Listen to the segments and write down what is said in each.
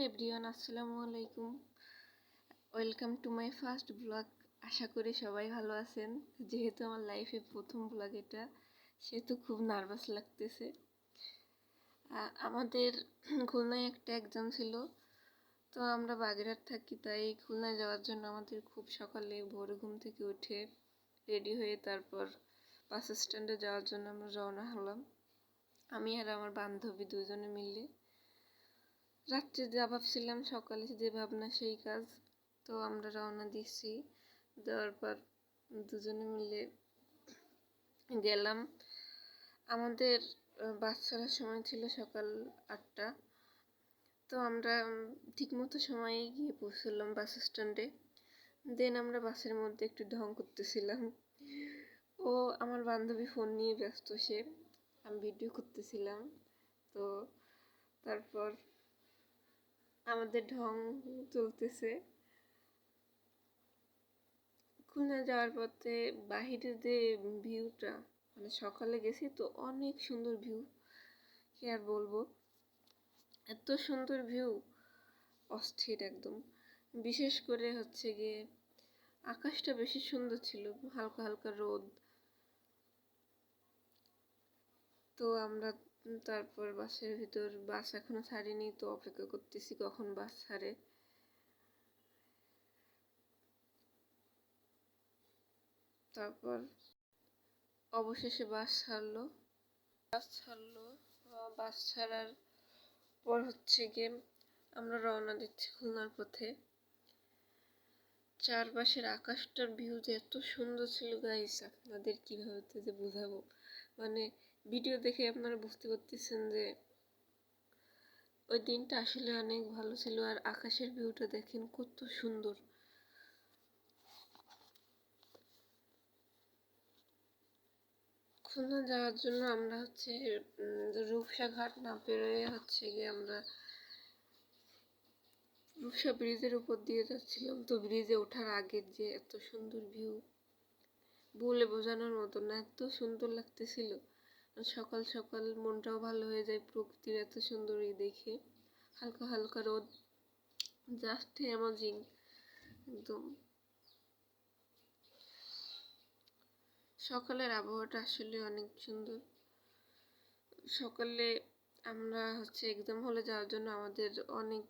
Everyone, আসসালামু আলাইকুম। Welcome to my first blog. আশা করি সবাই ভালো আছেন। যেহেতু আমার লাইফে প্রথম ব্লগ এটা, সেহেতু খুব নার্ভাস লাগতেছে। আমাদের খুলনায় একটা এক্সাম ছিল, তো আমরা বাগেরহাট থাকি, তাই খুলনায় যাওয়ার জন্য আমাদের খুব সকালে ভোরে ঘুম থেকে উঠে রেডি হয়ে তারপর বাস স্ট্যান্ডে যাওয়ার জন্য আমরা রওনা হলাম। আমি আর আমার বান্ধবী দুজনে মিলে। রাত্রে যা ভাবছিলাম সকালে যে ভাবনা সেই কাজ। তো আমরা রওনা দিচ্ছি, দেওয়ার পর দুজনে মিলে গেলাম। আমাদের বাস ছাড়ার সময় ছিল সকাল 8টা। তো আমরা ঠিকমতো সময়ে গিয়ে পৌঁছলাম বাস স্ট্যান্ডে। দেন আমরা বাসের মধ্যে একটু ঢং করতেছিলাম। ও আমার বান্ধবী ফোন নিয়ে ব্যস্ত, আমি ভিডিও করতেছিলাম। তো তারপর আমাদের ঢং চলতেছে। খুলনা যাওয়ার পথে বাহিরের যে ভিউটা, মানে সকালে গেছি তো অনেক সুন্দর ভিউ, কি আর বলবো, এত সুন্দর ভিউ, অস্থির একদম। বিশেষ করে হচ্ছে গিয়ে আকাশটা বেশি সুন্দর ছিল, হালকা হালকা রোদ। তো আমরা তারপর বাসের ভিতর, বাস এখনো ছাড়েনি, তো অপেক্ষা করতেছি কখন বাস ছাড়ে। তারপর অবশেষে বাস ছাড়লো। বাস ছাড়ার পর হচ্ছে গিয়ে আমরা রওনা দিচ্ছি খুলনার পথে। চারপাশের আকাশটার ভিউ যে এত সুন্দর ছিল গাইস, আপনাদের কিভাবে যে বোঝাবো, মানে ভিডিও দেখে আপনারা বুঝতে পারতেছেন যে ওই দিনটা আসলে অনেক ভালো ছিল। আর আকাশের ভিউটা দেখেন কত সুন্দর। খুলনা যাওয়ার জন্য আমরা হচ্ছে রূপসা ঘাট না পেরোয় হচ্ছে গিয়ে আমরা রূপসা ব্রিজের উপর দিয়ে যাচ্ছিলাম। তো ব্রিজে ওঠার আগের যে এত সুন্দর ভিউ, বলে বোঝানোর মতো না, এত সুন্দর লাগতেছিল। সকাল সকাল মনটাও ভালো হয়ে যায় প্রকৃতির এত সুন্দর দেখে। হালকা হালকা রোদ, জাস্ট অ্যামাজিং একদম। সকালের আবহাওয়াটা আসলে অনেক সুন্দর। সকালে আমরা হচ্ছে এক্সাম হলে যাওয়ার জন্য আমাদের অনেক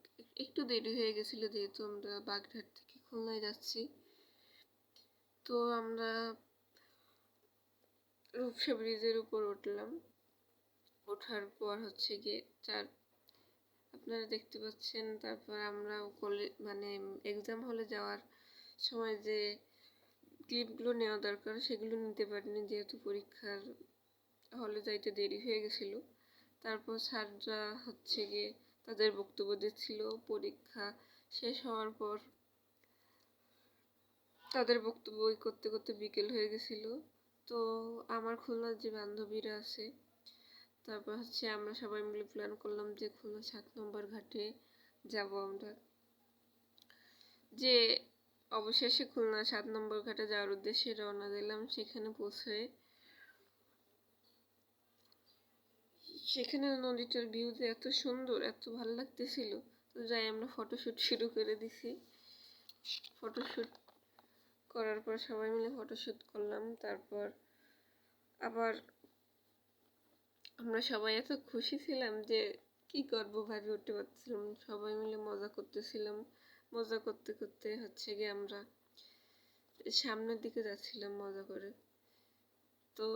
একটু দেরি হয়ে গেছিলো, যেহেতু আমরা বাগেরহাট থেকে খুলনায় যাচ্ছি। তো আমরা রূপসা ব্রিজের উপর উঠলাম। ওঠার পর হচ্ছে গিয়ে আপনারা দেখতে পাচ্ছেন। তারপর আমরা মানে এক্সাম হলে যাওয়ার সময় যে ক্লিপগুলো নেওয়া দরকার সেগুলো নিতে পারিনি, যেহেতু পরীক্ষার হলে যাইতে দেরি হয়ে গেছিলো। তারপর স্যাররা হচ্ছে গিয়ে তাদের বক্তব্য দিচ্ছিল। পরীক্ষা শেষ হওয়ার পর তাদের বক্তব্য করতে করতে বিকেল হয়ে গেছিল। তো আমার খুলনার যে বান্ধবীরা আছে, তারপর হচ্ছে আমরা সবাই মিলে প্ল্যান করলাম যে খুলনা 7 নম্বর ঘাটে যাব আমরা। যে অবশেষে খুলনা 7 নম্বর ঘাটে যাওয়ার উদ্দেশ্যে রওনা দিলাম। সেখানে নদীটার ভিউ যে এত সুন্দর, এত ভালো লাগতেছিল। তো যাই আমরা ফটোশ্যুট শুরু করে দিছি। ফটোশ্যুট করার পর সবাই মিলে ফটোশ্যুট করলাম। তারপর আবার আমরা সবাই এত খুশি ছিলাম যে কি করবো ভাবে উঠতে পারছিলাম। সবাই মিলে মজা করতেছিলাম। মজা করতে করতে হচ্ছে গিয়ে আমরা সামনের দিকে যাচ্ছিলাম মজা করে। তো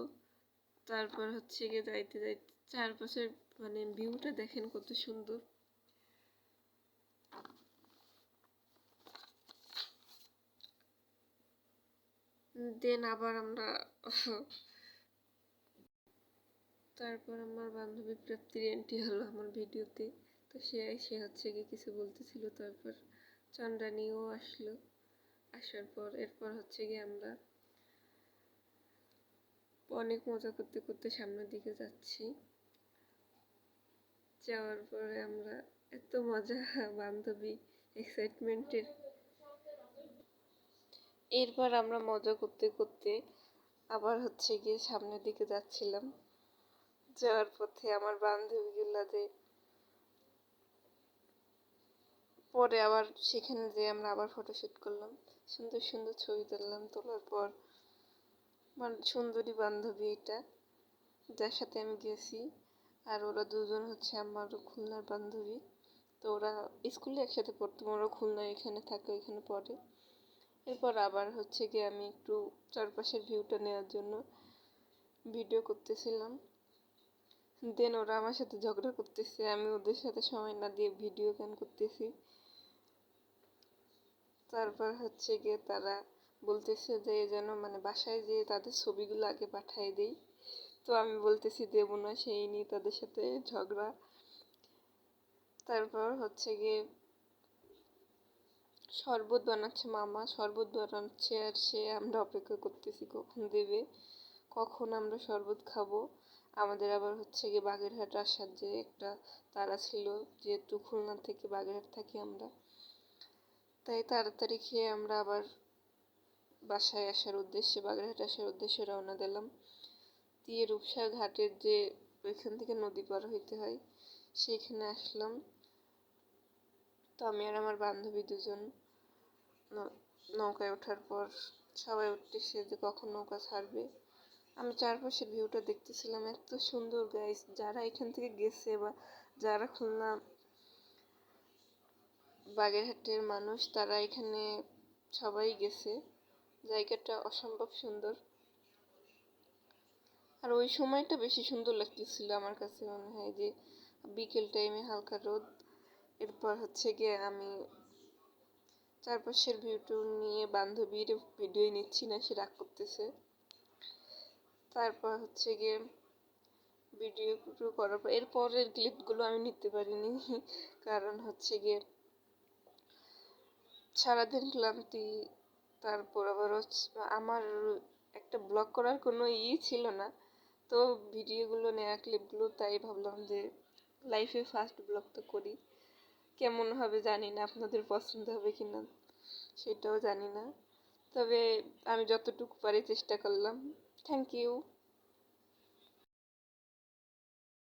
তারপর হচ্ছে গিয়ে যাইতে যাইতে চারপাশের মানে ভিউটা দেখেন কত সুন্দর। দেন আবার আমরা তারপর আমার বান্ধবী প্রাপ্তির এন্ট্রি হলো আমার ভিডিওতে। তো সে হচ্ছে গিয়ে কিছু বলতেছিল। তারপর চন্দ্রানীও আসলো। আসার পর এরপর হচ্ছে গিয়ে আমরা অনেক মজা করতে করতে সামনের দিকে যাচ্ছি। যাওয়ার পরে আমরা এত মজা, বান্ধবী এক্সাইটমেন্টের। এরপর আমরা মজা করতে করতে আবার হচ্ছে গিয়ে সামনের দিকে যাচ্ছিলাম। যাওয়ার পথে আমার বান্ধবীগুলা যে পরে আবার সেখানে যেয়ে আমরা আবার ফটোশ্যুট করলাম, সুন্দর সুন্দর ছবি তুললাম। তোলার পর আমার সুন্দরী বান্ধবী এটা, যার সাথে আমি গেছি, আর ওরা দুজন হচ্ছে আমার খুলনার বান্ধবী। তো ওরা স্কুলে একসাথে পড়তো, ওরা খুলনায় এখানে থাকে, ওইখানে পড়ে। এরপর আবার হচ্ছে গিয়ে আমি একটু চারপাশের ভিউটা নেওয়ার জন্য ভিডিও করতেছিলাম। দেন ওরা আমার সাথে ঝগড়া করতেছে, আমি ওদের সাথে সময় না দিয়ে ভিডিও গান করতেছি। তারপর হচ্ছে গিয়ে তারা বলতেছে যে যেন মানে বাসায় যেয়ে তাদের ছবিগুলো আগে পাঠিয়ে দেই। তো আমি বলতেছি দেবো না, সেই নিয়ে তাদের সাথে ঝগড়া। তারপর হচ্ছে গিয়ে শরবত বানাচ্ছে মামা, শরবত বানাচ্ছে, আর আমরা অপেক্ষা করতেছি কখন দেবে, কখন আমরা শরবত খাবো। আমাদের আবার হচ্ছে গিয়ে বাগেরহাট আসার যে একটা তাড়া ছিল, যেহেতু খুলনা থেকে বাগেরহাট থাকি আমরা, তাই তাড়াতাড়ি খেয়ে আমরা আবার বাসায় আসার উদ্দেশ্যে, বাগেরহাট আসার উদ্দেশ্যে রওনা দিলাম। দিয়ে রূপসা ঘাটের যে ওইখান থেকে নদী পার হইতে হয়, সেইখানে আসলাম। তো আমি আর আমার বান্ধবী দুজন নৌকায় ওঠার পর সবাই উঠতেছে যে কখন নৌকা ছাড়বে। আমি চারপাশের ভিউটা দেখতেছিলাম, এত সুন্দর গাইস। যারা এখান থেকে গেছে বা যারা খুলনা বাগেরহাটের মানুষ, তারা এখানে সবাই গেছে। জায়গাটা অসম্ভব সুন্দর, আর ওই সময়টা বেশি সুন্দর লাগতেছিল আমার কাছে। মনে হয় যে বিকেল টাইমে হালকা রোদ। এরপর হচ্ছে গিয়ে আমি চারপাশের ভিউটা নিয়ে বান্ধবীর ভিডিও নিচ্ছি না, সে রাগ করতেছে। তারপর হচ্ছে গিয়ে ভিডিও করার পর এরপরের ক্লিপগুলো আমি নিতে পারিনি, কারণ হচ্ছে গিয়ে সারাদিন ক্লান্তি। তারপর আবার আমার একটা ব্লগ করার কোনো ছিল না, তো ভিডিওগুলো নেওয়া ক্লিপগুলো, তাই ভাবলাম যে লাইফে ফার্স্ট ব্লগটা করি। কেমন হবে জানি না, আপনাদের পছন্দ হবে কি না সেটাও জানি না, তবে আমি যতটুকু পারি চেষ্টা করলাম। Thank you.